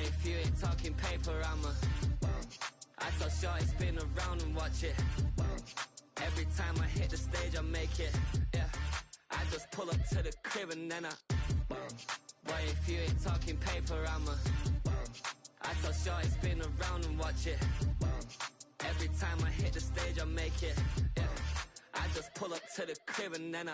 if you ain't talking paper, I so short, spin around and watch it. Every time I hit the stage, I make it. Yeah, I just pull up to the crib and then boy, if you ain't talking paper, I so short, spin around and watch it. Every time I hit the stage, I make it. Yeah, I just pull up to the crib and then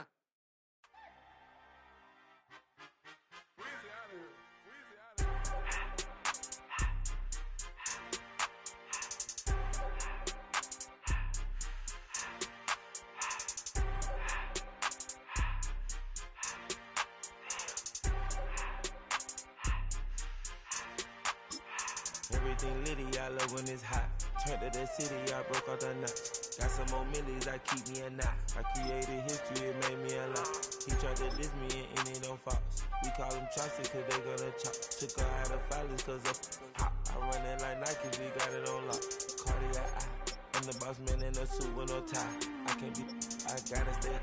Everything litty, I love when it's hot. Turned to the city, I broke out the knot. Got some more millies, I keep me a knot. I created history, it made me a lot. He tried to diss me and it don't false. We call them chopsticks cause they gonna chop. Took her out of filers cause of hot. I run it like Nike, we got it on lock. Cardiac eye. I'm the boss man in a suit with no tie. I can't be, I gotta stay.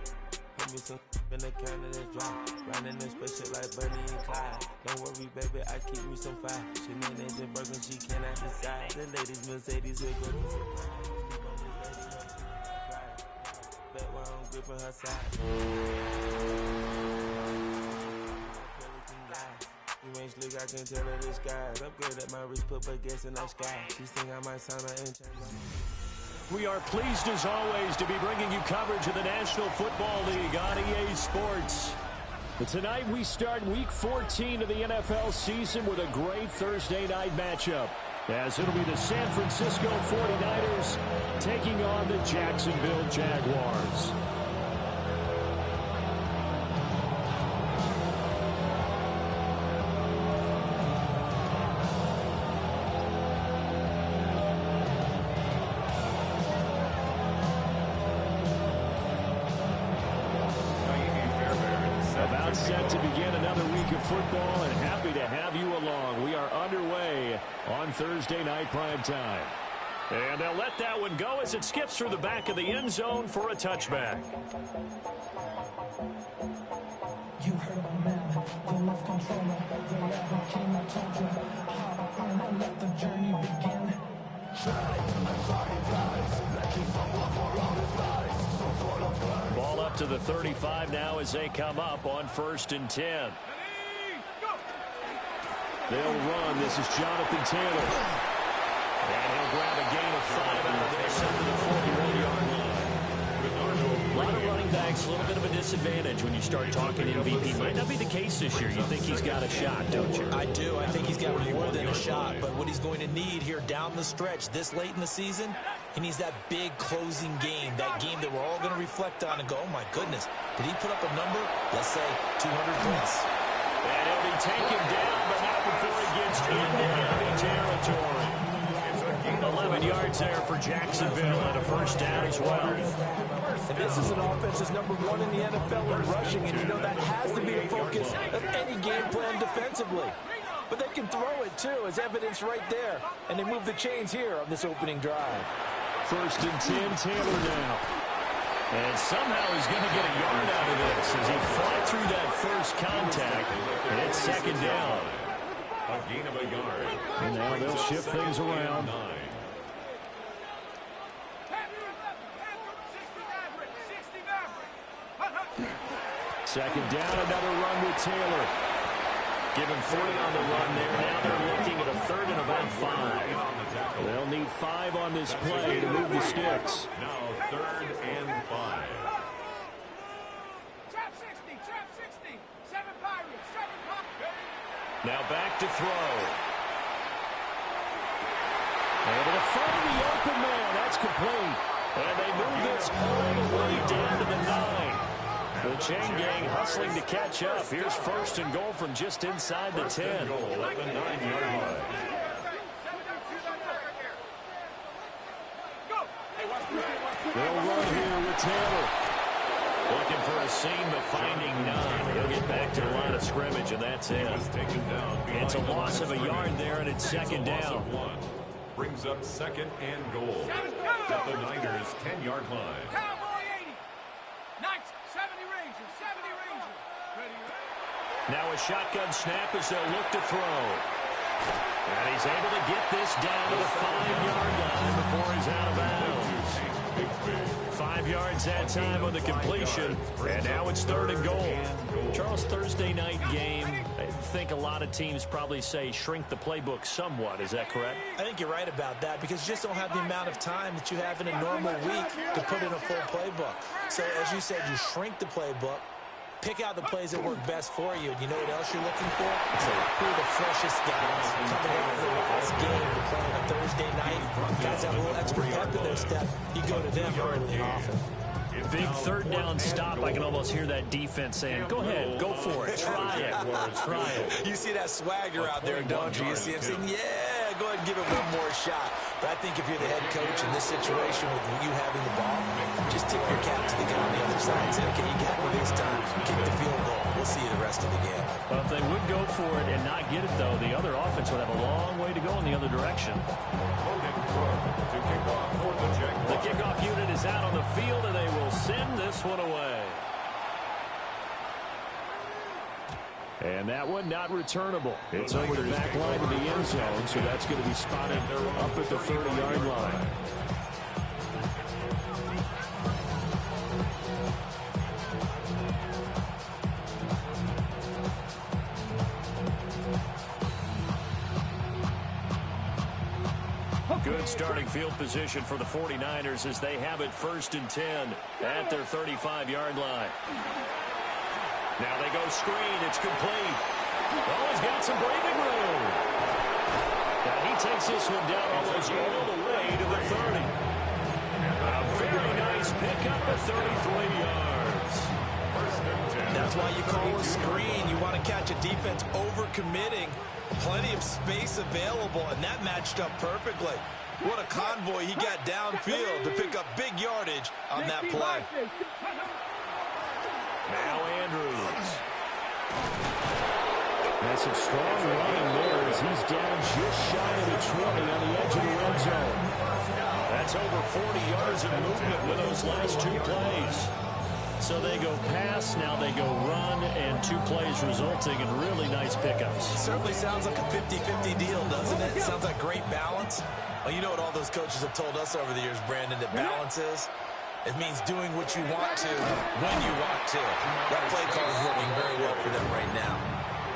Hold me some in the counter that's dry. Riding the special like Bunny and Clyde. Don't worry, baby, I keep me some fire. Shenanigans and Birkin, she cannot decide. The ladies Mercedes will go to surprise. Bet while I'm gripping her side. You ain't slick, I can tell her the skies. Upgrade at my wrist, put baguettes in the sky. She think I might sign her and change her. We are pleased, as always, to be bringing you coverage of the National Football League on EA Sports. But tonight we start Week 14 of the NFL season with a great Thursday night matchup, as it'll be the San Francisco 49ers taking on the Jacksonville Jaguars. Set to begin another week of football, and happy to have you along. We are underway on Thursday night primetime. And they'll let that one go as it skips through the back of the end zone for a touchback. You heard my man, the love controller, the level king, I told you. I let the journey begin. Ball up to the 35 now as they come up on 1st and 10. They'll run. This is Jonathan Taylor. And he'll grab a gain of 5 out of this up to the 41-yard line. A lot of running backs, a little bit of a disadvantage when you start talking MVP. Might not be the case this year. You think he's got a shot, don't you? I do. I think he's got more than a shot. But what he's going to need here down the stretch this late in the season, he needs that big closing game, that game that we're all going to reflect on and go, oh, my goodness, did he put up a number, let's say, 200 points? And he'll be taken down, but not before he gets into enemy territory. 11 yards there for Jacksonville and a first down as well. And this is an offense that's number 1 in the NFL in rushing, and you know that has to be the focus of any game plan defensively. But they can throw it, too, as evidence right there. And they move the chains here on this opening drive. 1st and 10, Taylor now. And somehow he's going to get a yard out of this as he fought through that first contact. And it's 2nd down. A gain of a yard. And now they'll shift things around. 2nd down, another run with Taylor. Give him 40 on the run there. Now they're looking at a 3rd and about 5. They'll need 5 on this play to move the sticks. Now 3rd and 5. Trap 60, trap 60. 7 Pirates, 7 Pirates. Now back to throw. Able to find the open man. That's complete. And they move this all the way down to the 9. The chain gang hustling to catch up. Here's 1st and goal from just inside the 10. Goal at the 9-yard line. They'll run here with Taylor. Looking for a seam, but finding none. He'll get back to the line of scrimmage, and that's it. It's a loss of a yard there, and it's 2nd down. Brings up 2nd and goal at the Niners' 10-yard line. Cowboy 80. Knights, 70 Rangers, 70 Rangers. Ready? Now a shotgun snap as they'll look to throw. And He's able to get this down to the 5-yard line before he's out of bounds. 5 yards that time on the completion, and now it's 3rd and goal. Charles, Thursday night game, I think a lot of teams probably say shrink the playbook somewhat. Is that correct? I think you're right about that because you just don't have the amount of time that you have in a normal week to put in a full playbook. So as you said, you shrink the playbook, pick out the plays that work best for you. And you know what else you're looking for? Who are the freshest guys coming out of the last game to play on a Thursday night? Guys have a little extra pep in their step. You go to them early and often. Big 3rd down stop. I can almost hear that defense saying, go ahead, go for it. Try it. Try it. You see that swagger out there, don't you? You see him saying, yeah, go ahead and give it one more shot. But I think if you're the head coach in this situation with you having the ball, just tip your cap to the guy on the other side and say, okay, you got me this time. Kick the field goal. We'll see you the rest of the game. Well, if they would go for it and not get it, though, the other offense would have a long way to go in the other direction. The kickoff unit is out on the field, and they will send this one away. And that one not returnable. It's over the back line of the end zone, so that's going to be spotted up at the 30-yard line. Good starting field position for the 49ers as they have it 1st and 10 at their 35-yard line. Now they go screen. It's complete. Oh, he's got some breathing room. Now he takes this one down almost all the way to the 30. A very nice pickup at 33 yards. That's why you call a screen. You want to catch a defense over-committing. Plenty of space available, and that matched up perfectly. What a convoy he got downfield to pick up big yardage on that play. Now Andrews. That's some strong running there as he's down just shy of the 20 on the edge of the red zone. That's over 40 yards of movement with those last 2 plays. So they go pass, now they go run, and 2 plays resulting in really nice pickups. It certainly sounds like a 50-50 deal, doesn't it? It sounds like great balance. Well, you know what all those coaches have told us over the years, Brandon, that balance is? It means doing what you want to, when you want to. That play call is working very well for them right now.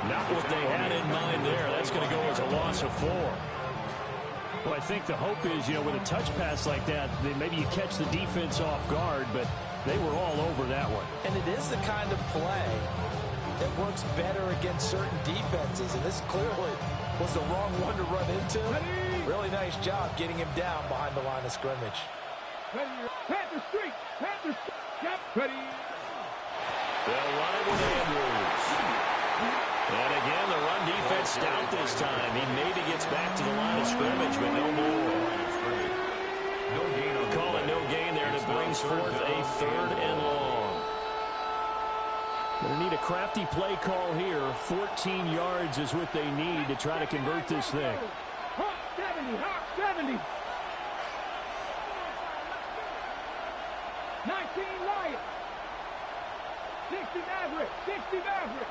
Not what they had in mind there. That's going to go as a loss of 4. Well, I think the hope is, with a touch pass like that, maybe you catch the defense off guard, but they were all over that one. And it is the kind of play that works better against certain defenses, and this clearly was the wrong one to run into. Really nice job getting him down behind the line of scrimmage. Panther Street! Panther Street! Ready! They'll run it with Andrews. And again, the run defense stout this time. He maybe gets back to the line of scrimmage, but no more. Call it no gain there, and it brings forth a 3rd and long. Going to need a crafty play call here. 14 yards is what they need to try to convert this thing. Hawk 70! Hawk 70! 19 Lions! 60 Maverick! 60 Maverick!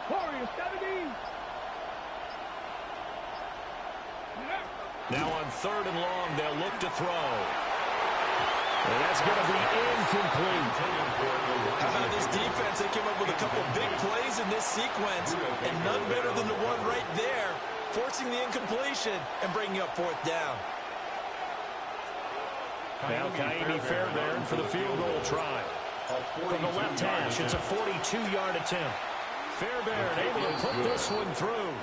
Warriors 70! Now on 3rd and long, they'll look to throw. And that's going to be incomplete. How about this defense? They came up with a couple big plays in this sequence, and none better than the one right there, forcing the incompletion and bringing up 4th down. Now Kaimi Fairbairn for the field goal try. From the left hash, it's a 42-yard attempt. Fairbairn able to put this one through.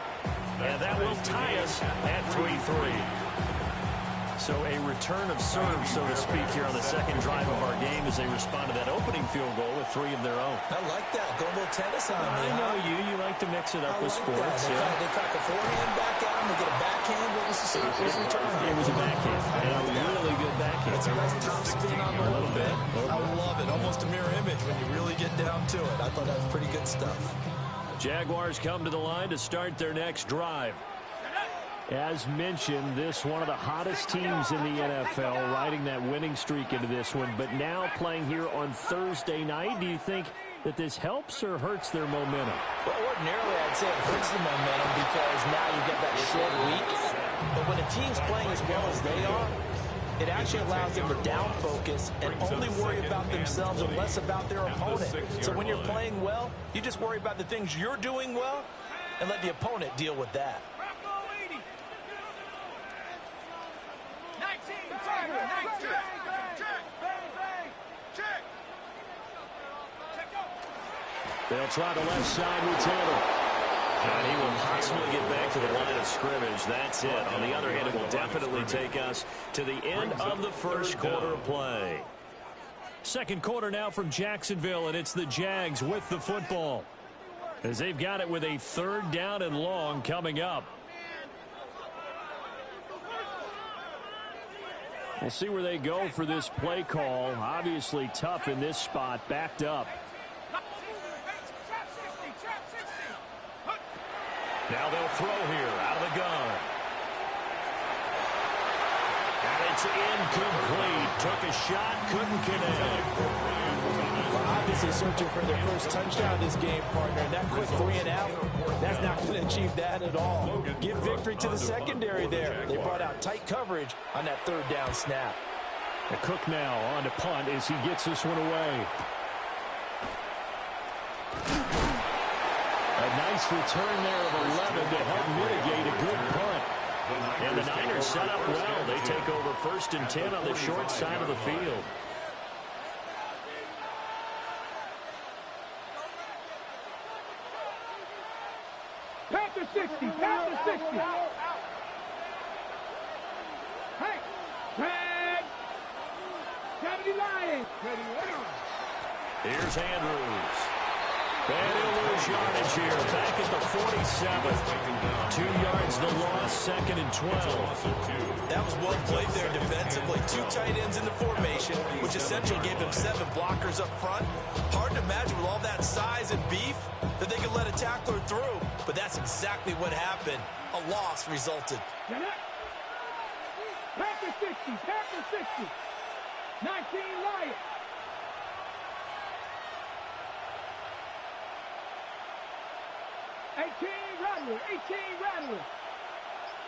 And that will tie us at 3-3. So a return of serve, so to speak, here on the second drive of our game as they respond to that opening field goal with 3 of their own. I like that. Go a little tennis on me. I know you. You like to mix it up with sports. They crack a forehand back at him. They get a backhand. What was the return? It was a backhand. And a really good backhand. It's a nice top spin on a little bit. I love it. Almost a mirror image when you really get down to it. I thought that was pretty good stuff. Jaguars come to the line to start their next drive. As mentioned, this one of the hottest teams in the NFL, riding that winning streak into this one, but now playing here on Thursday night. Do you think that this helps or hurts their momentum? Well, ordinarily, I'd say it hurts the momentum because now you get that short week, but when a team's playing as well as they are, it actually allows them to down focus and only worry about themselves and less about their opponent. So when you're playing well, you just worry about the things you're doing well and let the opponent deal with that. They'll try the left side with Taylor. And he will possibly get back to the line of scrimmage. That's it. On the other hand, it will definitely take us to the end of the first quarter of play. Second quarter now from Jacksonville, and it's the Jags with the football, as they've got it with a 3rd down and long coming up. We'll see where they go for this play call. Obviously tough in this spot, backed up. Now they'll throw here out of the gun. And it's incomplete. Took a shot, couldn't connect. Well, obviously searching for their first touchdown in this game, partner. And that quick 3 and out, that's not going to achieve that at all. Give victory to the secondary there. They brought out tight coverage on that 3rd down snap. And Cook now on to punt as he gets this one away. A nice return there of 11 to help mitigate a good punt. And the Niners set up well. They take over 1st and 10 on the short side of the field. Panther 60, Panther 60. Hey, tag. 70 Lions. Ready, Here's Andrews. And he'll lose yardage here. Back at the 47. 2 yards the loss, 2nd and 12. That was well played there defensively. 2 tight ends in the formation, which essentially gave them 7 blockers up front. Hard to imagine with all that size and beef that they could let a tackler through. But that's exactly what happened. A loss resulted. Panther 60, Panther 60. 19 Lions. 18 Rattler.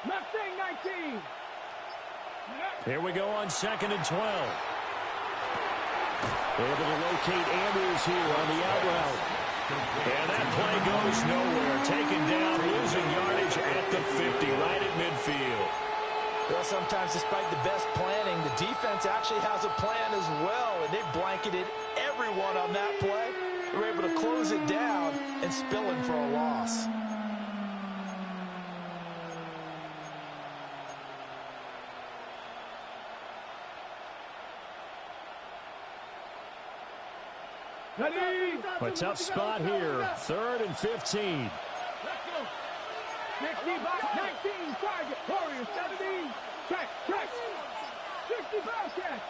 Mustang 19. Here we go on 2nd and 12. Able to locate Andrews here on the out route. And that play goes nowhere. Taken down, losing yardage at the 50, right at midfield. Well, sometimes despite the best planning, the defense actually has a plan as well, and they blanketed everyone on that play. They were able to close it down and spill it for a loss. A tough spot here. 3rd and 15. Let's go. 60 box, 19 target. Warriors 17. Track. 60 Bobcat.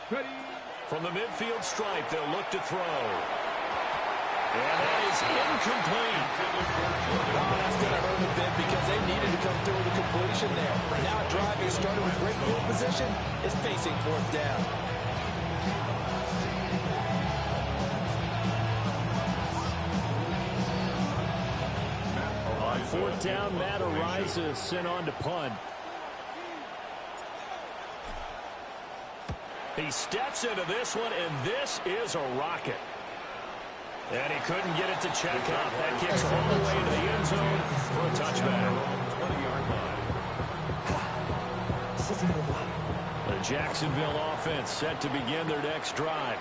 Ready. From the midfield stripe, they'll look to throw. And that is incomplete. Oh, that's going to hurt a bit because they needed to come through with a completion there. Now a drive is started with great field position is facing 4th down. On 4th down, Matt Ariza sent on to punt. He steps into this one, and this is a rocket. And he couldn't get it to check up. That kicks all the way into the end zone for a touchback. 20-yard line. The Jacksonville offense set to begin their next drive.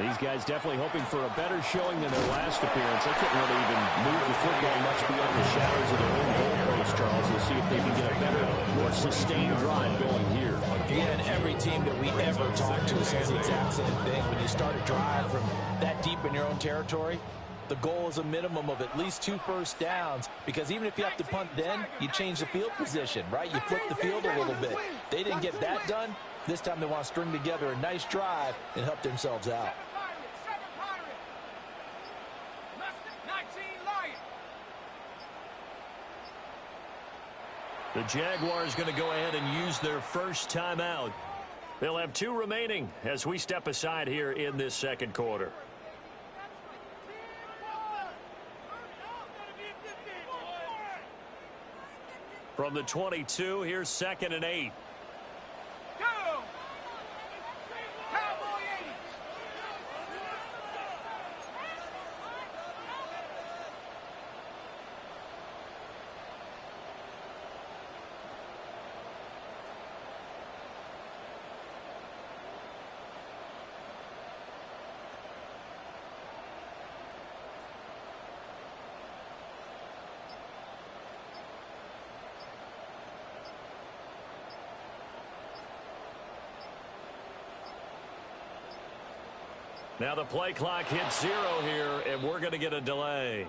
These guys definitely hoping for a better showing than their last appearance. They couldn't really even move the football much beyond the shadows of their own goalpost, Charles. We'll see if they can get a better, more sustained drive going here. Again, every team that we ever talk to says the exact same thing. When you start a drive from that deep in your own territory, the goal is a minimum of at least 2 first downs, because even if you have to punt then, you change the field position, right? You flip the field a little bit. They didn't get that done. This time they want to string together a nice drive and help themselves out. The Jaguars going to go ahead and use their first timeout. They'll have 2 remaining as we step aside here in this second quarter. From the 22, here's 2nd and 8. Go! Cowboy 80. Now the play clock hits 0 here, and we're going to get a delay.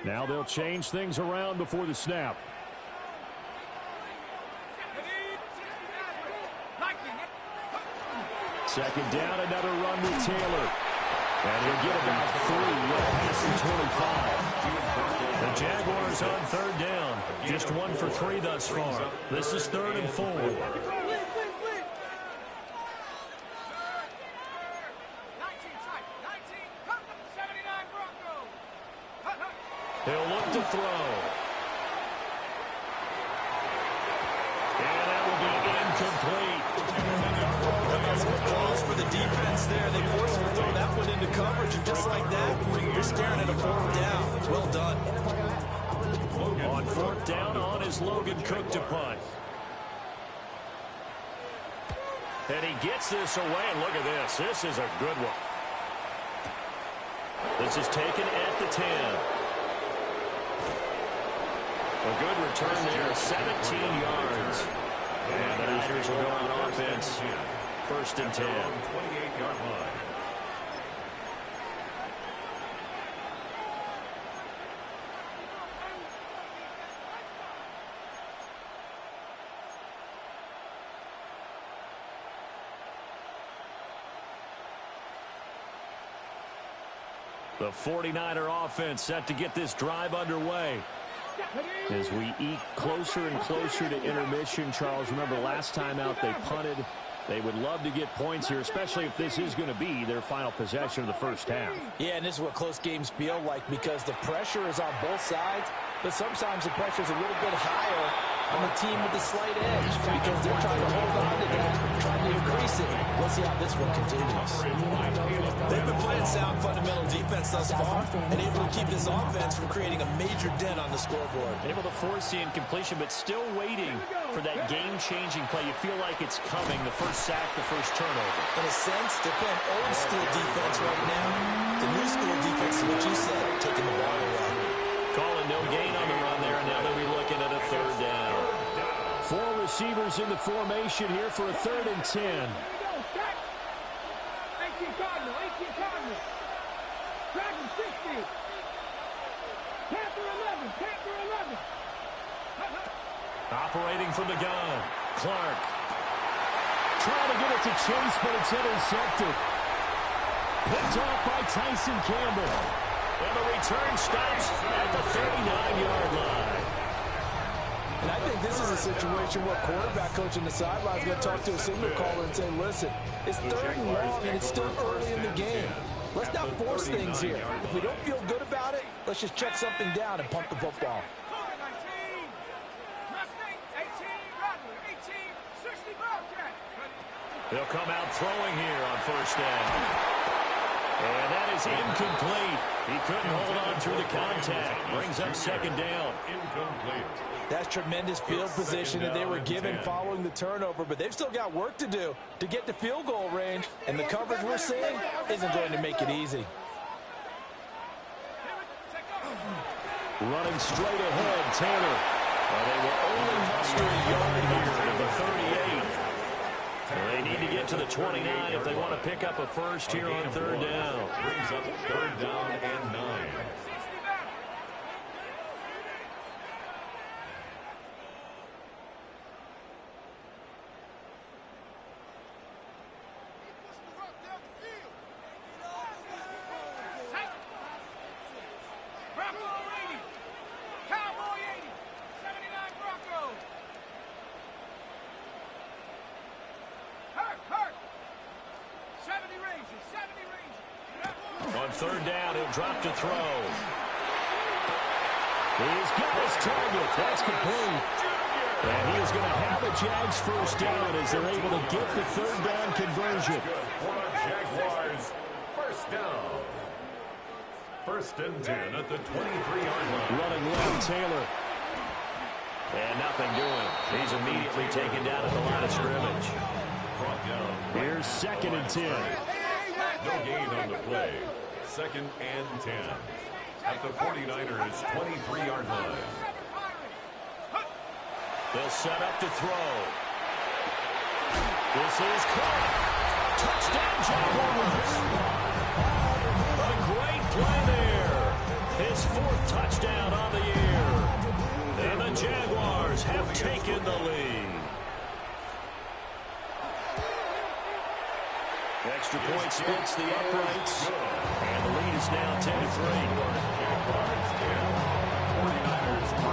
Now they'll change things around before the snap. Second down, another run with Taylor. And he'll get about 3 right past the 25. The Jaguars on 3rd down. Just 1 for 3 thus far. This is 3rd and 4. He'll look to throw. And that will be incomplete. Calls for the defense there. They forced him to throw that one into coverage, and just like that, you're staring at a 4th down. Well done. On 4th down, on is Logan Cook to punt. And he gets this away, and look at this. This is a good one. This is taken at the 10. A good return there, 17 yards. And the Niners will go on offense. 1st and 10. 28-yard line. The 49er offense set to get this drive underway. As we eke closer and closer to intermission, Charles, remember last time out they punted. They would love to get points here, especially if this is going to be their final possession of the first half. Yeah, and this is what close games feel like because the pressure is on both sides, but sometimes the pressure is a little bit higher on the team with the slight edge because they're trying to hold on to that, trying to increase it. We'll see how this one continues. They've been playing sound fundamental defense thus far and able to keep this offense from creating a major dent on the scoreboard. Able to force the incompletion, but still waiting for that game-changing play. You feel like it's coming, the first sack, the first turnover. In a sense, they're playing old-school defense right now. The new-school defense is what you said, taking the ball away. Calling no gain on the run there, and now they'll be looking at a 3rd down. 4 receivers in the formation here for a 3rd and 10. 18 Cardinal, 18 Cardinal. Dragon 60. Panther 11, Panther 11. Operating from the gun, Clark. Trying to get it to Chase, but it's intercepted. Picked off by Tyson Campbell. And the return stops at the 39-yard line. And I think this is a situation where quarterback coach on the sideline is going to talk to a signal caller and say, listen, it's 3rd and long and it's still early in the game. Let's not force things here. If we don't feel good about it, let's just check something down and pump the football. 19. Mustang, 18 Rattler, 18, 60 Bobcat. They'll come out throwing here on 1st down. And that is incomplete. He couldn't hold on through the contact. Brings up 2nd down. Incomplete. That's tremendous field position that they were given following the turnover, but they've still got work to do to get to field goal range, and the coverage we're seeing isn't going to make it easy. Running straight ahead, Taylor. They will only muster a yard here at the 38. They need to get to the 29 if they want to pick up a first here on 3rd down. Brings up 3rd down and 9. third down. He'll drop to throw. He's got his target. That's complete. And he is going to have a Jags first down as they're able to get the third down conversion. Jaguars, first down. First and 10 at the 23-yard line. Running left, Taylor. And nothing doing. He's immediately taken down at the line of scrimmage. Brought down. Here's second and 10. No gain on the play. Second and 10 at the 49ers' 23-yard line. They'll set up to throw. This is caught. Touchdown, Jaguars. A great play there. His fourth touchdown on the year. And the Jaguars have taken the lead. Extra point splits the uprights. And the lead is now 10-3. Jaguars 10, 49ers 3.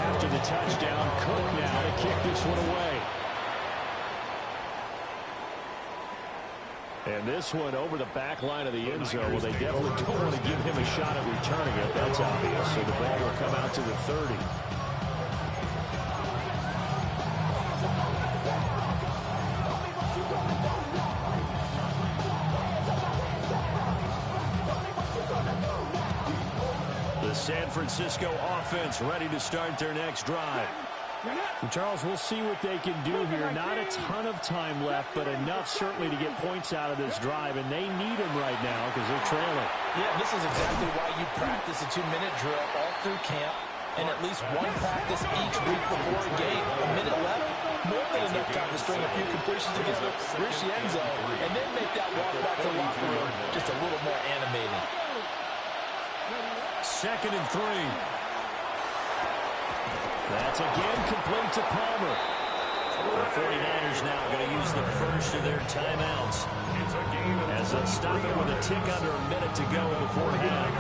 After the touchdown, Cook now to kick this one away. And this one over the back line of the end zone. Well, they definitely don't want to give him a shot at returning it. That's obvious. So the ball will come out to the 30. The San Francisco offense ready to start their next drive. And Charles, we'll see what they can do here. Not a ton of time left, but enough certainly to get points out of this drive, and they need them right now because they're trailing. Yeah, this is exactly why you practice a 2-minute drill all through camp and at least one practice each week before a game. A minute left, more than enough time to string a few completions together, reach the end zone, and then make that walk back to the locker room just a little more animated. Second and 3. That's again complete to Palmer. The 49ers now going to use the first of their timeouts as they'll stop it with a tick under a minute to go before half.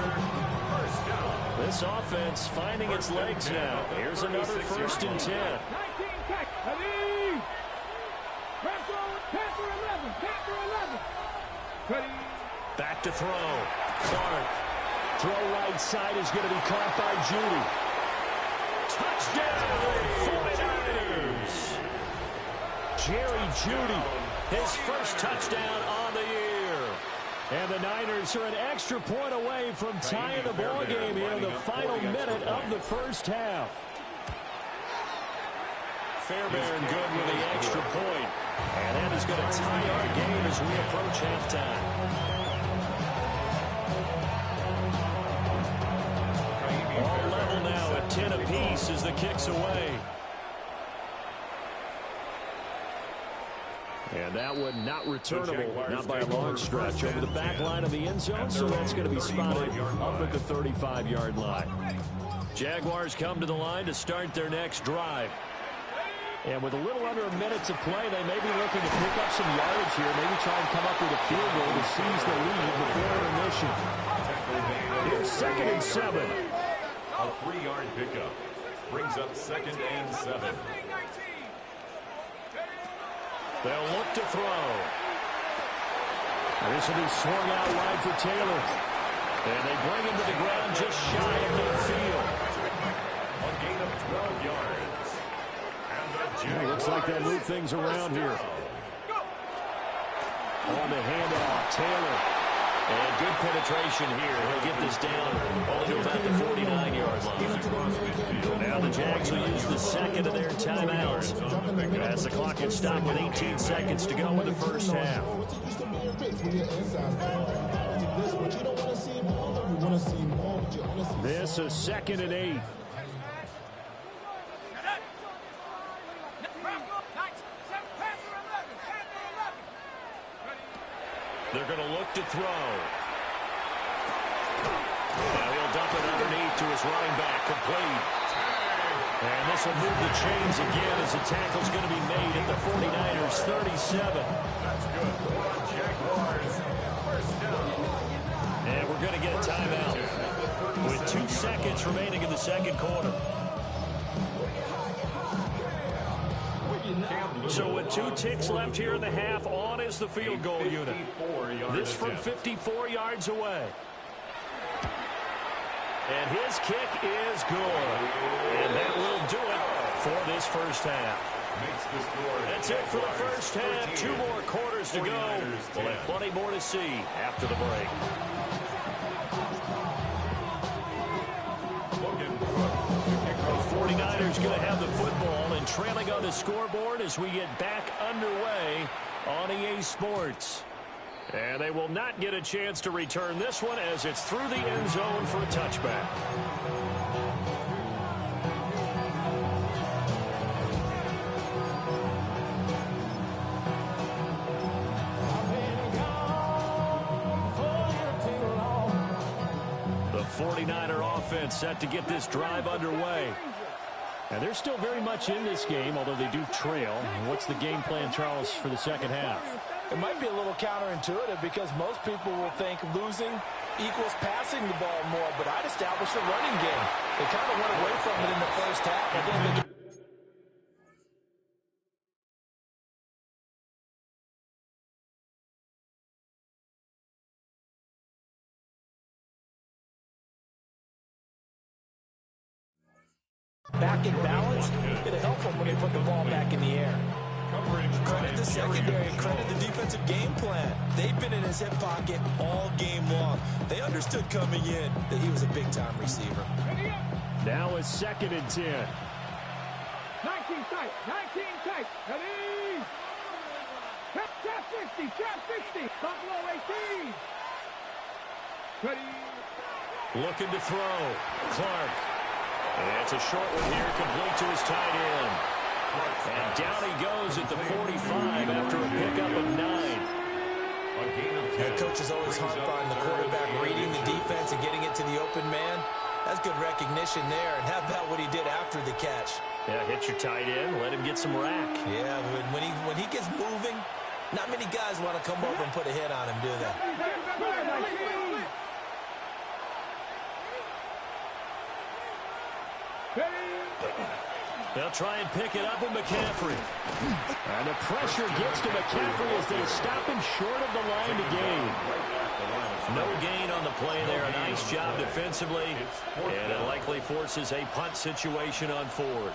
This offense finding its legs now. Here's another first and 10. Back to throw. Clark. Throw right side is going to be caught by Judy. Touchdown, 49ers! Jerry Judy, his first touchdown on the year. And the Niners are an extra point away from tying the ball game here in the final minute of the first half. Fairbairn good with the extra point. And that is going to tie our game as we approach halftime. All level now at 10 apiece as the kick's away. And that one not returnable, not by a long stretch, over the back line of the end zone, so that's going to be spotted up at the 35-yard line. Jaguars come to the line to start their next drive. And with a little under a minute to play, they may be looking to pick up some yardage here, maybe try and come up with a field goal to seize the lead before intermission. Here's second and 7. A 3-yard pickup brings up second and 7. They'll look to throw. And this will be swung out wide for Taylor. And they bring him to the ground just shy of midfield. A gain of 12 yards. And looks like they'll move things around here. On the handoff, Taylor. And good penetration here. He'll get this down all to about the 49-yard line. Now the Jags will use the second of their timeouts as the clock gets stopped with 18 seconds to go in the first half. This is second and 8. They're going to look to throw. Now he'll dump it underneath to his running back, complete. And this will move the chains again as the tackle's going to be made at the 49ers 37. That's good. Jaguars, first down. And we're going to get a timeout with 2 seconds remaining in the second quarter. So with 2 ticks left here in the half, on is the field goal unit. This from 54 yards away. And his kick is good. And that will do it for this first half. That's it for the first half. 2 more quarters to go. We'll have plenty more to see after the break. The 49ers going to have the football and trailing on the scoreboard as we get back underway on EA Sports. And they will not get a chance to return this one as it's through the end zone for a touchback. The 49er offense set to get this drive underway. And they're still very much in this game, although they do trail. What's the game plan, Charles, for the second half? It might be a little counterintuitive because most people will think losing equals passing the ball more, but I'd establish the running game. They kind of went away from it in the first half. I think they back in balance, it'll help them when they put the ball back in the air. Credit the secondary, credit the defensive game plan. They've been in his hip pocket all game long. They understood coming in that he was a big-time receiver. Now a 2nd and 10. 19 tight, 19 tight, ready? Trap 60, trap 60, Buffalo 18. Ready? Looking to throw. Clark. And it's a short one here, complete to his tight end. And down he goes at the 45 after a pickup of 9. Head coaches always harp on the quarterback reading the defense and getting it to the open man. That's good recognition there. And how about what he did after the catch? Yeah, hit your tight end, let him get some rack. Yeah, when he gets moving, not many guys want to come over and put a hit on him, do they? They'll try and pick it up with McCaffrey. And the pressure gets to McCaffrey as they stop him short of the line to gain. No gain on the play there. A nice job defensively. And it likely forces a punt situation on 4th.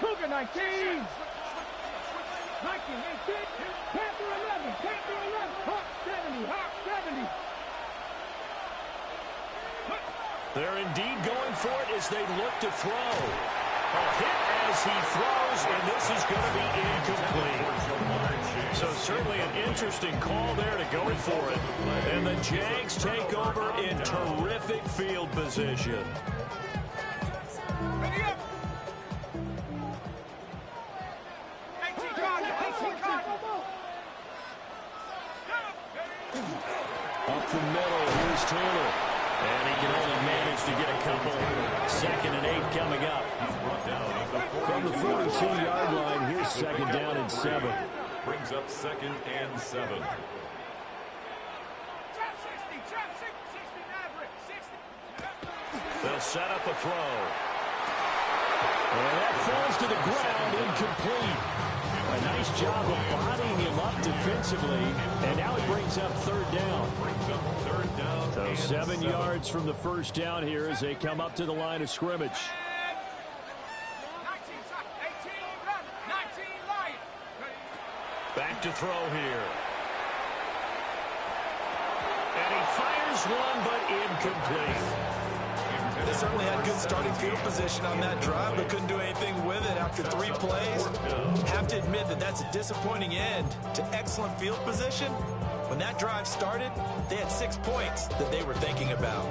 Cougar 19. 19, 18, Panther 11, Panther 11, Hawk 70, Hawk 70. They're indeed going for it as they look to throw. A hit as he throws, and this is going to be incomplete. So certainly an interesting call there to go for it. And the Jags take over in terrific field position. Up the middle, here's Taylor. And he can only manage to get a couple. 2nd and 8 coming up. From the 42-yard line, here's 2nd down and 7. Brings up 2nd and 7. Trap 60, trap 60, Maverick, 60. They'll set up a throw. And that falls to the ground, incomplete. A nice job of bodying him up defensively, and now he brings up 3rd down. So 7 yards from the first down here as they come up to the line of scrimmage. 19, 18, 19, Lion. Back to throw here. And he fires one, but incomplete. They certainly had good starting field position on that drive, but couldn't do anything with it after 3 plays. Have to admit that that's a disappointing end to excellent field position. When that drive started, they had 6 points that they were thinking about.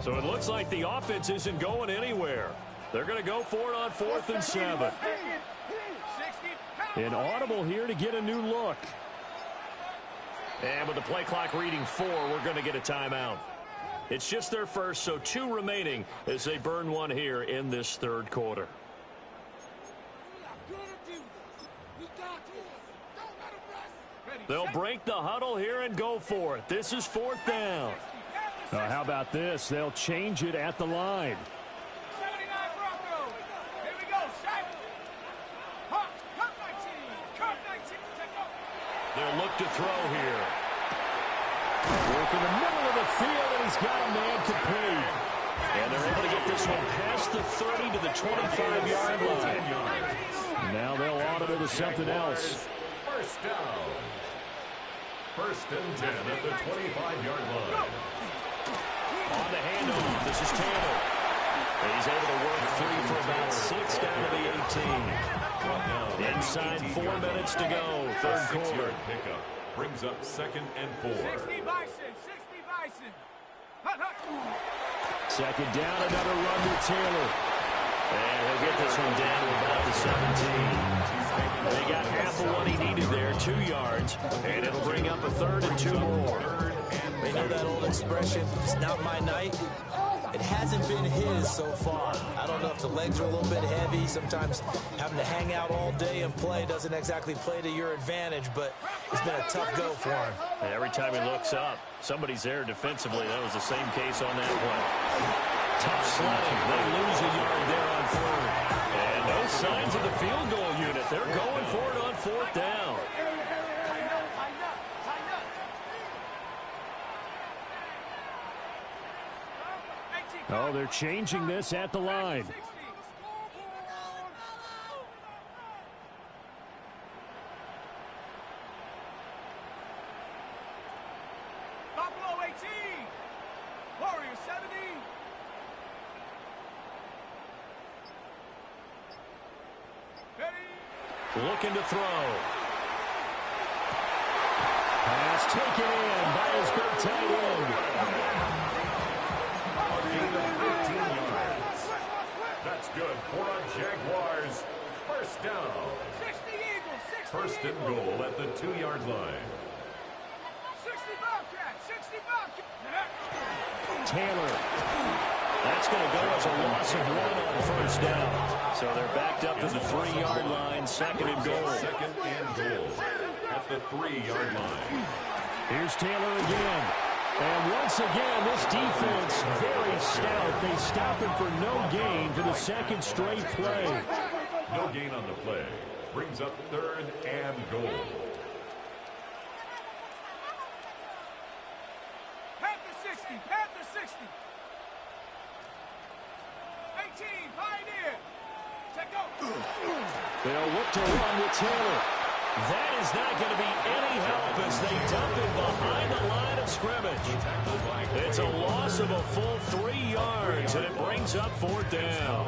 So it looks like the offense isn't going anywhere. They're going to go for it on 4th and 7. An audible here to get a new look. And with the play clock reading 4, we're going to get a timeout. It's just their first, so 2 remaining as they burn one here in this third quarter. They'll break the huddle here and go for it. This is 4th down. How about this? They'll change it at the line. 79 Broncos. Here we go. Shaq. Cut 19. Cut 19. Take off. They'll look to throw here. Work in the middle of the field, and he's got a man complete. And they're able to get this one past the 30 to the 25-yard line. Now they'll audible to something else. First down. 1st and 10 at the 25-yard line. On the handoff, this is Taylor. He's able to work free for about 6 down to the 18. Inside 4 minutes to go, third quarter. Pickup brings up 2nd and 4. 60 Bison. 60 Bison. Hut, hut. 2nd down, another run with Taylor. And he'll get this one down to about the 17. They got half of what he needed there, 2 yards. And it'll bring up a 3rd and 2 more. They know that old expression, it's not my night. It hasn't been his so far. I don't know if the legs are a little bit heavy. Sometimes having to hang out all day and play doesn't exactly play to your advantage, but it's been a tough go for him. Every time he looks up, somebody's there defensively. That was the same case on that one. Tough sledding. They lose a yard there on 3rd. And no signs of the field goal unit. They're going for it on 4th down. Oh, they're changing this at the line. Buffalo 18. Warriors 70. Ready. Looking to throw. Pass taken in by his big tight end. That's good for a Jaguars. First down. 60 Eagles. 60 1st and goal at the 2-yard line. 60 Bobcats. 60 Bobcats. Taylor. That's going to go as a loss of 1 on 1st down. So they're backed up to the 3-yard line, 2nd and goal. 2nd and goal at the 3-yard line. Here's Taylor again. And once again, this defense very stout. They stop him for no gain for the 2nd straight play. No gain on the play. Brings up 3rd and goal. Panther 60. Panther 60. 18. Pioneer. Take go. They'll look to run with Taylor. That is not going to be any help as they dump it behind the line of scrimmage. It's a loss of a full 3 yards, and it brings up 4th down.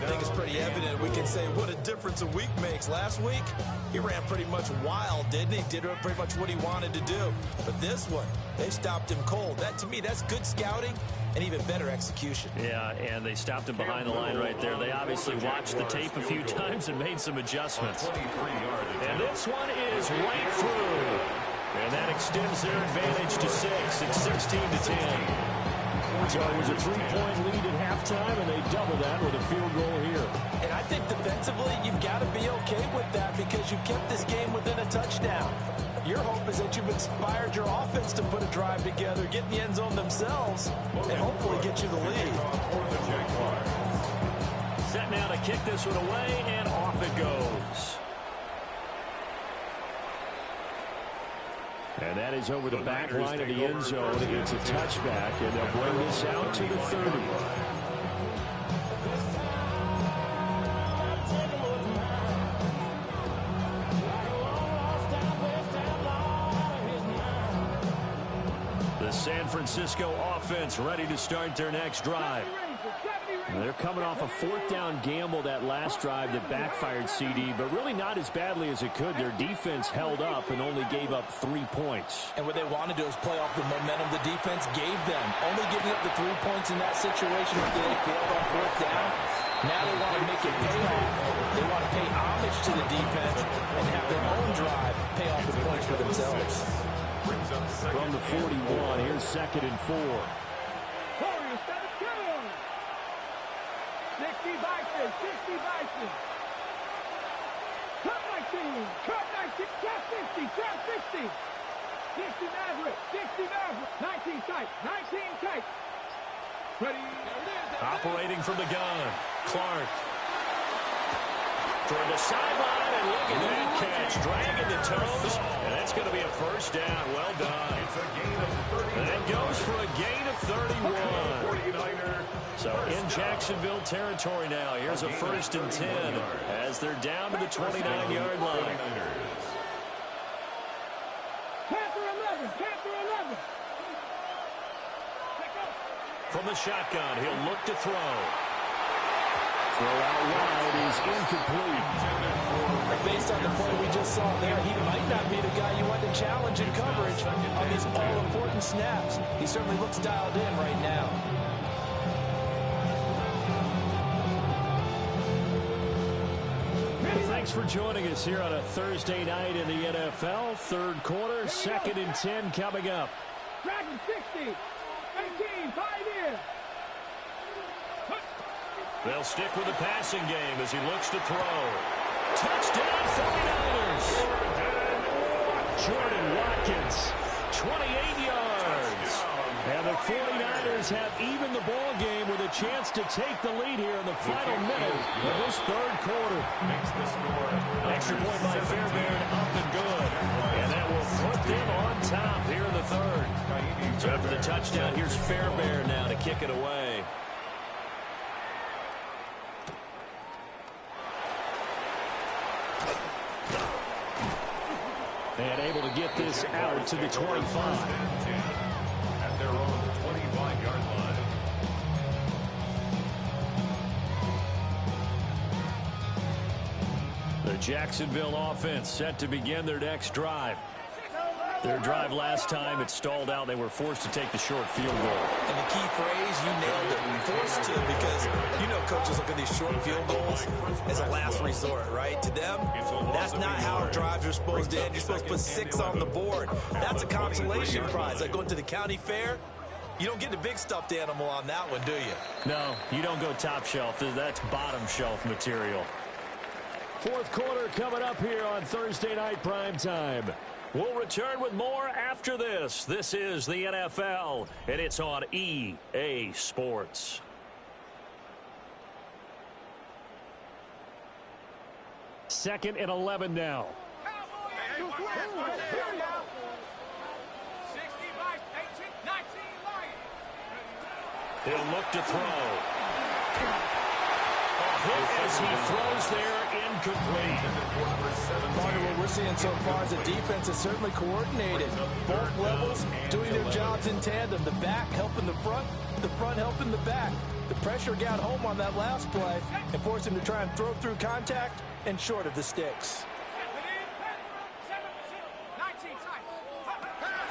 I think it's pretty evident. We can say what a difference a week makes. Last week, he ran pretty much wild, didn't he? Did pretty much what he wanted to do. But this one, they stopped him cold. That, to me, that's good scouting and even better execution. Yeah, and they stopped him behind the line right there. They obviously watched the tape a few times and made some adjustments. And this one is right through. And that extends their advantage to 6. It's 16 to 10. So it was a 3-point lead at halftime, and they double that with a field goal here. And I think defensively, you've got to be okay with that because you've kept this game within a touchdown. Your hope is that you've inspired your offense to put a drive together, get in the end zone themselves, and hopefully get you the lead. Set now to kick this one away, and off it goes. And that is over the back line of the end zone. It's a touchback, and they'll bring this out to the 30. The San Francisco offense ready to start their next drive. They're coming off a 4th down gamble that last drive that backfired CD, but really not as badly as it could. Their defense held up and only gave up 3 points. And what they want to do is play off the momentum the defense gave them. Only giving up the 3 points in that situation after they failed on 4th down. Now they want to make it pay off. They want to pay homage to the defense and have their own drive pay off the points for themselves. From the 41, here's 2nd and 4. 60 Bison, 60 Bison. Cut 19, cut 19, cut 60, cut 60. 60 Maverick, 60 Maverick. 19 tight, 19 tight. Ready? Operating from the gun, Clark. Toward the sideline, and look at that catch. Dragging the toes, and that's going to be a first down. Well done. That goes for a gain of 31. So in Jacksonville territory now. Here's a 1st and 10 as they're down to the 29-yard line. Panther 11, Panther 11. From the shotgun, he'll look to throw. Throw out wide is incomplete. Based on the play we just saw there, he might not be the guy you want to challenge in coverage on these all-important snaps. He certainly looks dialed in right now. Thanks for joining us here on a Thursday night in the NFL. 3rd quarter, 2nd and 10 coming up. Dragon 60, 18, Pioneer. They'll stick with the passing game as he looks to throw. Touchdown 49ers. Jordan Watkins, 28 yards. And the 49ers have even the ball game with a chance to take the lead here in the final minute of this 3rd quarter. Extra point by Fairbairn, up and good. And that will put them on top here in the 3rd. So after the touchdown, here's Fairbairn now to kick it away. And able to get this out to the 25. At their own 25-yard line. The Jacksonville offense set to begin their next drive. Their drive last time, it stalled out. They were forced to take the short field goal. And the key phrase, you nailed it, forced to, because you know coaches look at these short field goals as a last resort, right? To them, that's not how drives are supposed to end. You're supposed to put 6 on the board. That's a consolation prize. Like going to the county fair, you don't get the big stuffed animal on that one, do you? No, you don't go top shelf. That's bottom shelf material. 4th quarter coming up here on Thursday Night Primetime. We'll return with more after this. This is the NFL, and it's on EA Sports. Second and 11 now. He'll look to throw. A hit as he throws there, incomplete. Part of what we're seeing so far is the defense is certainly coordinated. Both levels doing their jobs in tandem. The back helping the front helping the back. The pressure got home on that last play and forced him to try and throw through contact and short of the sticks.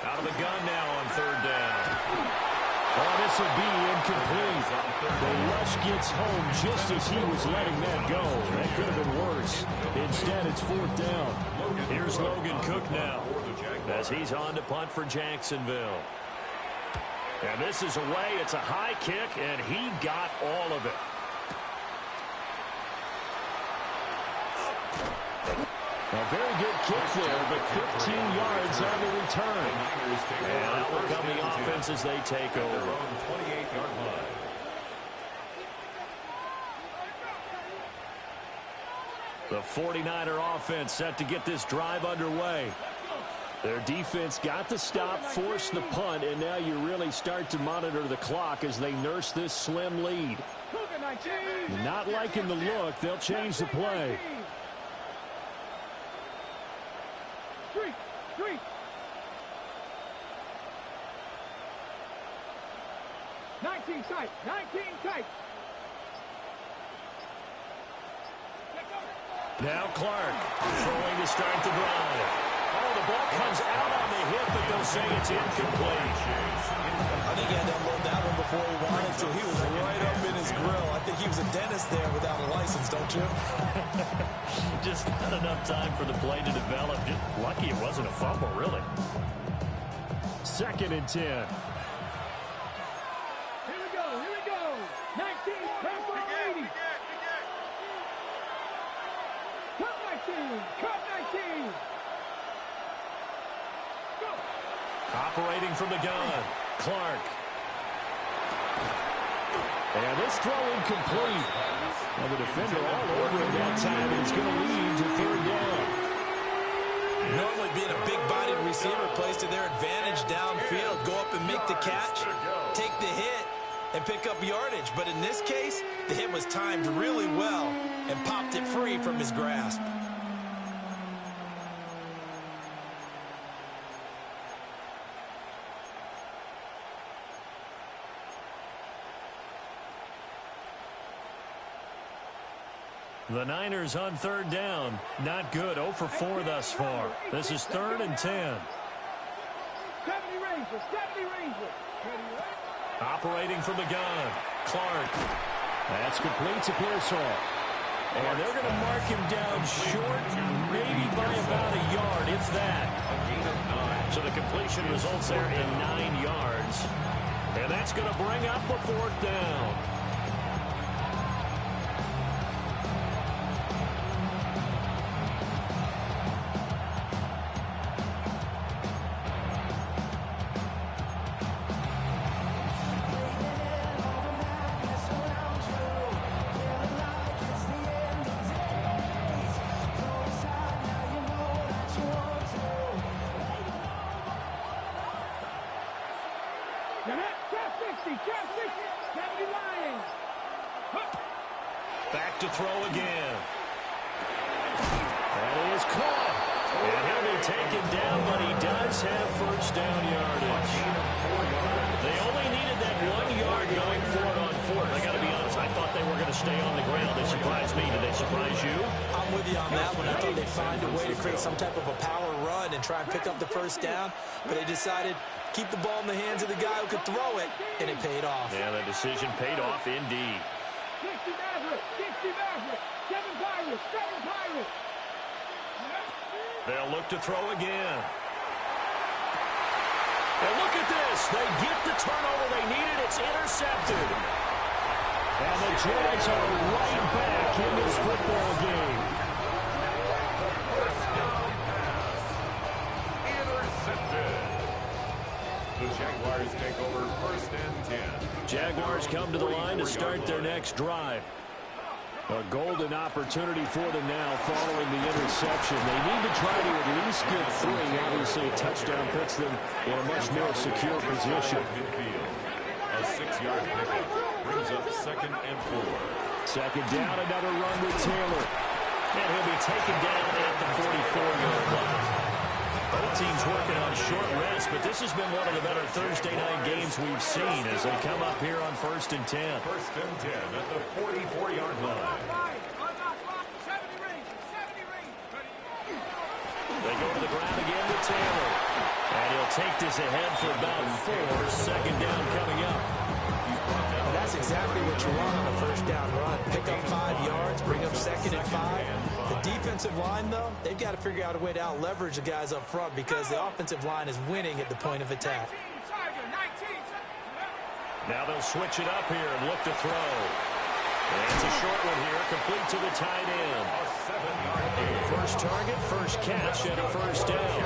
Out of the gun now on 3rd down. Oh, this will be incomplete. The rush gets home just as he was letting that go. That could have been worse. Instead, it's 4th down. Here's Logan Cook now as he's on to punt for Jacksonville. And this is away. It's a high kick, and he got all of it. A very good kick there, but 15 yards on the return. And out will come the offense as they take over. 28-yard line. The 49er offense set to get this drive underway. Their defense got the stop, forced the punt, and now you really start to monitor the clock as they nurse this slim lead. Not liking the look, they'll change the play. 3. 19 tight, 19 tight. Now Clark throwing to start the drive. Oh, the ball comes out on the hit, but they'll say it's incomplete. I think he had to unload that one before he wanted to. He was right up in his grill. I think he was a dentist there without a license, don't you? Just not enough time for the play to develop. Just lucky it wasn't a fumble, really. 2nd and 10. Here we go. 19, Panther 80. from the gun. Clark. And this throw incomplete. Well, the defender all over him that time. It's going to lead to third down. Normally being a big-bodied receiver plays to their advantage downfield. Go up and make the catch, take the hit, and pick up yardage. But in this case, the hit was timed really well and popped it free from his grasp. The Niners on third down. Not good. 0 for 4 thus far. This is 3rd and 10. 70 Rangers, 70 Rangers. Operating from the gun. Clark. That's complete to Pearsall. And they're going to mark him down short, maybe by about a yard, if that. So the completion results there in 9 yards. And that's going to bring up a 4th down. Back to throw again. That is caught. And he'll be taken down, but he does have first down yardage. They only needed that 1 yard going for it on 4th. I got to be honest, I thought they were going to stay on the ground. They surprised me. Did they surprise you? I'm with you on that one. I thought they'd find a way to create some type of a power run and try and pick up the first down, but they decided keep the ball in the hands of the guy who could throw it, and it paid off. Yeah, the decision paid off indeed. 60 Mavericks, 60 Mavericks, 7 Pirates, 7 Pirates. They'll look to throw again. And look at this. They get the turnover they needed. It's intercepted. And the Jags are right back in this football game. Intercepted. The Jaguars take over 1st and 10. Jaguars come to the line to start their next drive. A golden opportunity for them now following the interception. They need to try to at least get 3. Obviously, a touchdown puts them in a much more secure position. A 6-yard pickup brings up 2nd and 4. Second down, another run with Taylor. And he'll be taken down at the 44-yard line. Both teams working on short rest, but this has been one of the better Thursday night games we've seen as they come up here on 1st and 10. 1st and 10 at the 44-yard line. They go to the ground again with Taylor. And he'll take this ahead for about 4. Second down coming up. And that's exactly what you want on a first down run. Pick up 5 yards, bring up 2nd and 5. The defensive line, though, they've got to figure out a way to out-leverage the guys up front because the offensive line is winning at the point of attack. Now they'll switch it up here and look to throw. And it's a short one here, complete to the tight end. First target, first catch, and a first down.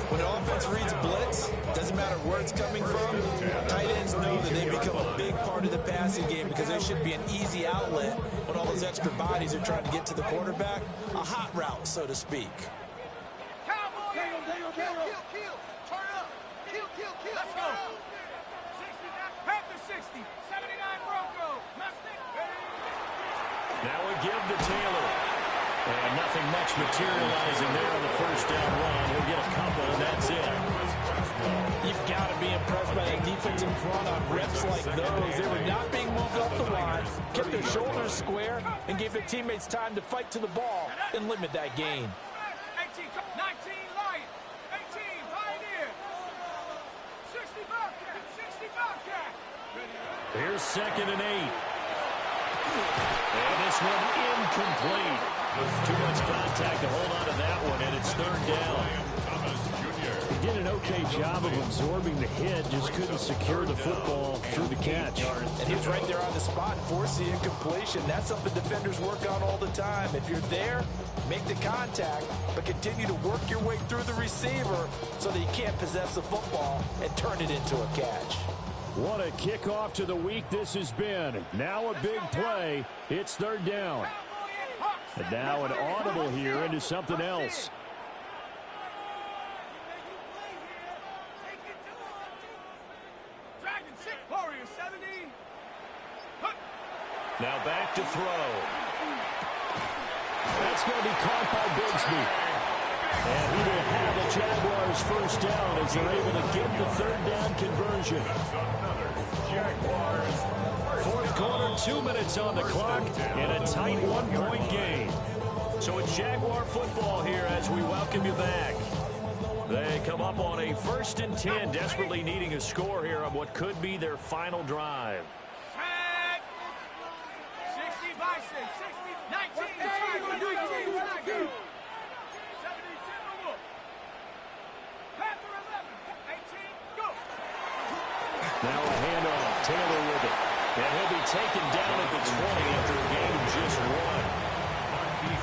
When the offense reads blitz, doesn't matter where it's coming from, tight ends know that they become a big part of the passing game because they should be an easy outlet when all those extra bodies are trying to get to the quarterback. A hot route, so to speak. Let's go. 60, Panther 60, 79 Bronco. Now we give to Taylor. And nothing much materializing there on the first down run. He'll get a couple, and that's it. You've got to be impressed by that defensive front on reps like those. They were not being moved up the line, kept their shoulders square, and gave their teammates time to fight to the ball and limit that gain. 18, 19 Lion, 18 Pioneer, 60 Bobcat, 60 Bobcat. Here's 2nd and 8. And this one incomplete. Too much contact to hold on to that one, and it's 3rd down. did an okay job of absorbing the hit, just couldn't secure the football through the catch. And he's right there on the spot, forcing incompletion. That's something defenders work on all the time. If you're there, make the contact, but continue to work your way through the receiver so that he can't possess the football and turn it into a catch. What a kickoff to the week this has been. Now a big play. It's third down. And now an audible here into something else. Now back to throw. That's going to be caught by Bigsby. And he will have the Jaguars first down as they're able to get the third down conversion. Fourth quarter, 2 minutes on the clock, and a tight one-point game. So it's Jaguar football here as we welcome you back. They come up on a 1st and 10, desperately needing a score here on what could be their final drive. 19. Now a handoff, Taylor with it. And he'll be taken down at the 20 after a gain of just 1.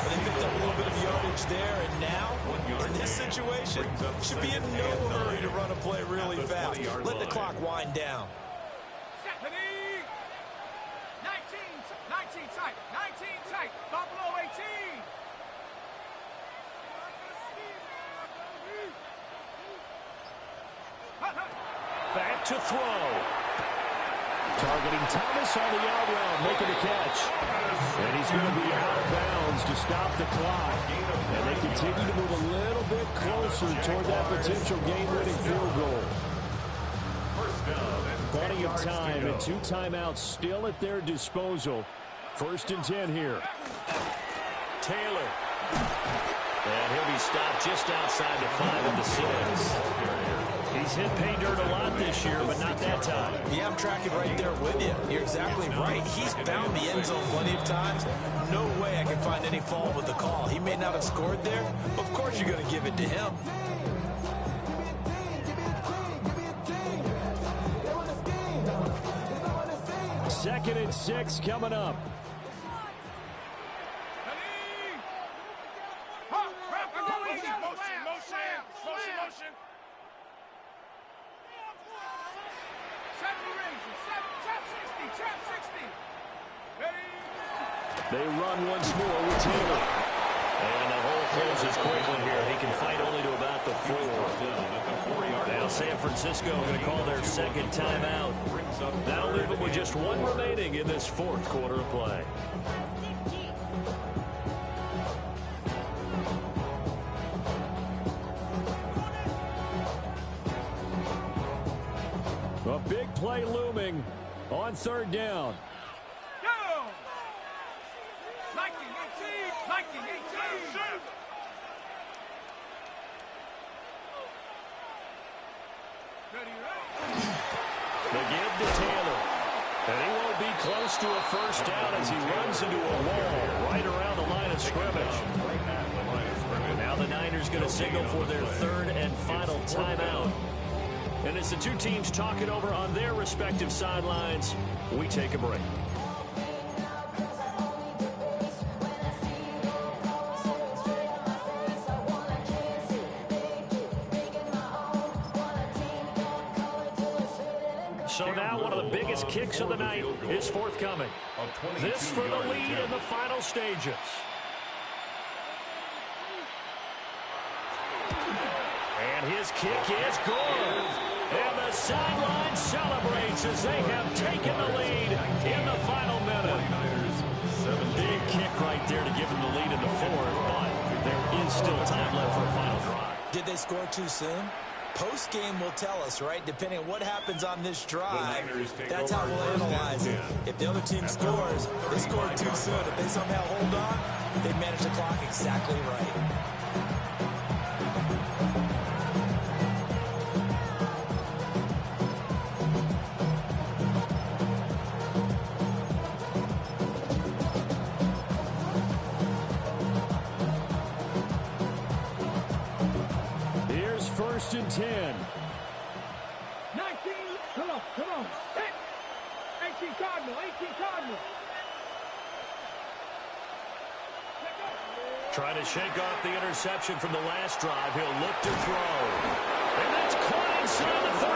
They picked up a little bit of yardage there, and now, in this situation, should be in no hurry to run a play really fast. Let the clock wind down. 19 tight, 19 tight, Buffalo 18. Back to throw. Targeting Thomas on the out route, making the catch. And he's going to be out of bounds to stop the clock. And they continue to move a little bit closer toward that potential game-winning field goal. Plenty of time and 2 timeouts still at their disposal. 1st and 10 here. Taylor. And he'll be stopped just outside the 5 of the 6. He's hit pay dirt a lot this year, but not that time. Yeah, I'm tracking right there with you. You're exactly right. He's found the end zone plenty of times. No way I can find any fault with the call. He may not have scored there, but of course you're going to give it to him. Second and 6 coming up. Motion. Trap 60. They run once more with Taylor. And the hole closes quickly here. He can fight only to about the 4. Now San Francisco going to call their second timeout. That'll leave them with just 1 remaining in this 4th quarter of play. A big play looming on 3rd down. Go! Lightning 18. They give to Taylor. And he won't be close to a first down as he runs into a wall right around the line of scrimmage. Now the Niners going to signal for their 3rd and final timeout. And as the 2 teams talk it over on their respective sidelines, we take a break. So now one of the biggest kicks of the night is forthcoming. This for the lead in the final stages. And his kick is good. And the sideline celebrates as they have taken the lead in the final minute. Big kick right there to give them the lead in the 4th, but there is still time left for a final drive. Did they score too soon? Post-game will tell us, right? Depending on what happens on this drive, that's how we'll analyze it. If the other team scores, they scored too soon. If they somehow hold on, they manage the clock exactly right. first and 10. 19, come on. 18 Cardinal. Trying to shake off the interception from the last drive. He'll look to throw. And that's caught inside the 35.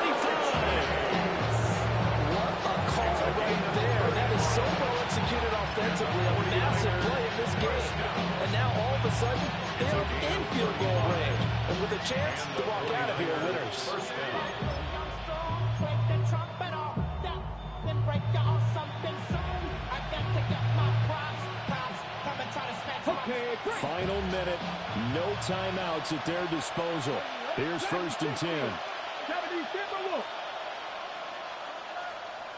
What a call right there. That is so well executed offensively. A massive play in this game. And now all of a sudden, they are in field goal range. And with a chance to walk out of here winners. Final minute. No timeouts at their disposal. Here's first and 10.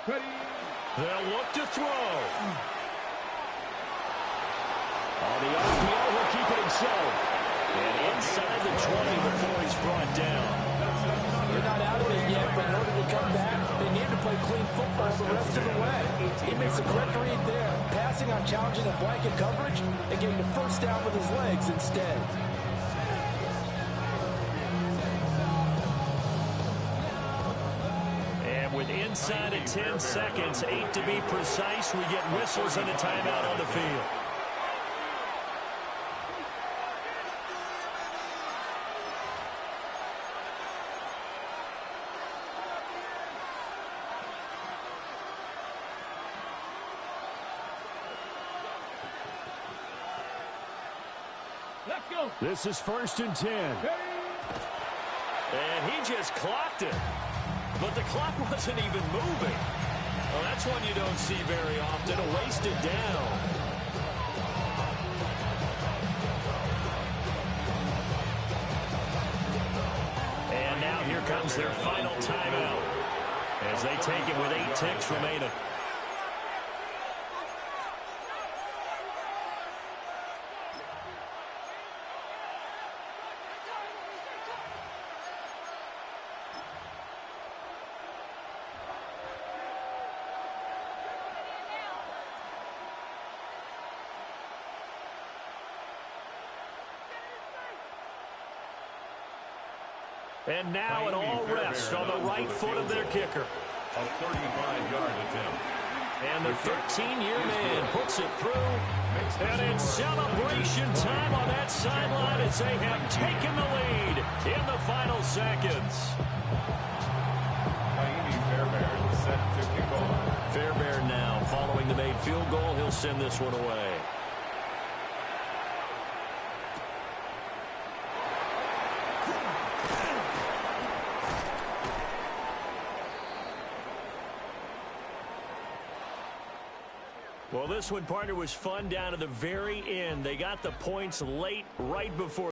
They'll look to throw. On the RPO, he'll keep it himself. And inside the 20 before he's brought down. They're not out of it yet, but in order to come back, they need to play clean football the rest of the way. He makes a correct read there, passing on challenging a blanket coverage and getting the first down with his legs instead. And with inside of 10 seconds, 8 to be precise, we get whistles and a timeout on the field. This is first and 10. And he just clocked it. But the clock wasn't even moving. Well, that's one you don't see very often, a wasted down. And now here comes their final timeout as they take it with 8 ticks remaining. And now an all-rest on the right foot of their kicker. A 35-yard attempt. And the 13-year man puts it through. And it's celebration time on that sideline as they have taken the lead in the final seconds. Fairbairn set to kick off. Fairbairn now following the made field goal. He'll send this one away. Well, this one, partner, was fun down to the very end. They got the points late, right before